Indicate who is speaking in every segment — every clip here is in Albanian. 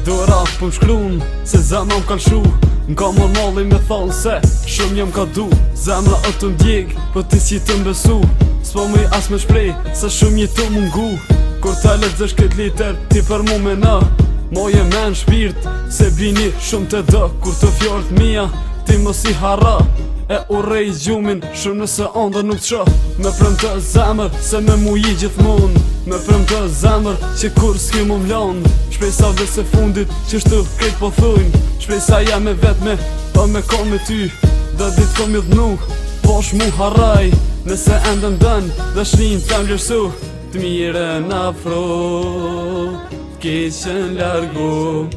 Speaker 1: Dora për m'shkrun se zemra m'ka lshu. N'ka mormalli me thonë se shumë jam ka du. Zemra o të m'djeg, po ti si të m'besu. S'po me as me shprej, se shumë jetu m'ngu. Kur ta lexosh këtë liter, ti për mu me në moje men shpirt, se bini shumë të dë. Kur të fjort mija, ti mos i harra. E urrej gjumin, shumë nëse ndër nuk të shoh. Me prëm të zemër, se me mu i gjithmon. Me prëm të zemër, që kur s'ki mu m'lon. Shpesa dhe se fundit, që shtu krejt po thujnë. Shpesa ja me vetme, pa me ko me ty. Dhe dit kom i dhnu, po shmu harraj. Nëse endë mdën, dhe shnin të mlërsu. Të mire n'afro, t'keqen largu.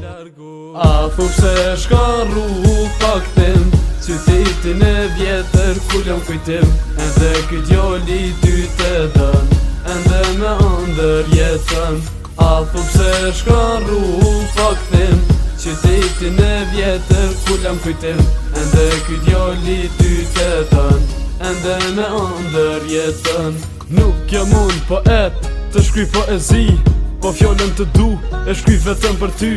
Speaker 1: A thup se shka rrug pak tim, qytetin e vjetër kullon kujtim. Ende ky djali ty të dën, ende me ndër jetën. A thup se shka rrug pak tim, qytetin e vjetër kullon kujtim. Ende ky djali ty të dën, ende me ndër jetën. Nuk jam unë poet, të shkruj poezi, po fjollën të du, e shkruj vetëm për ty.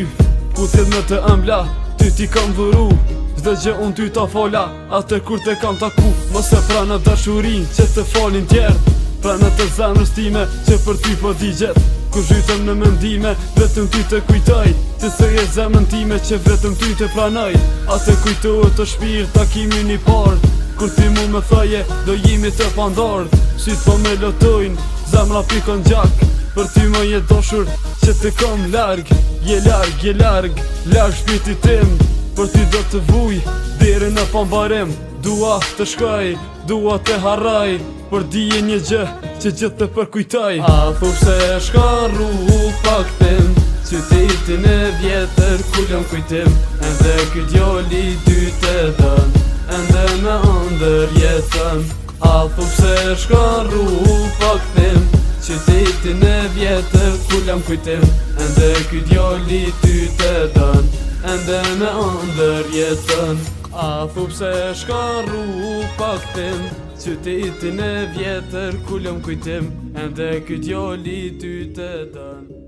Speaker 1: Ku thjet me të ëmbla, ty ti kam dhuru. Zde gjë unë ty ta fola, atë kur te kam taku. Mos e pra në dashurin, që të falin tjertë. Pra në të zemrës time, që për ty po digjet. Kur zhytem në mendime, vetëm ty të kujtoj. Që se je zemrën time, që vetëm ty të pranoj. Atë kujtohet të shpirt, takimin i parë. Kur ti mu me thëje, do jimi të pandor. Syt po me lotojnë, zemra pikon gjak. Për ty më je doshur, që të kom larg. Je larg, larg shpirti tim. Për ty do të vuj, deri në pambarim. Dua të shkoj, dua të harraj. Për dije një gjë, që gjithë të përkujtaj. A thup se shka rrug pak tim, qytetin e vjetër kullon kujtim. Ende ky djali ty të dën, ende me ndër jetën. A thup se shka rrug pak tim, qytetin e vjetër kullon kujtim. Ende ky djali ty të dën, ende me ndër jetën. A thup se shka rrug pak tim, qytetin e vjetër kullon kujtim. Ende ky djali ty të dën.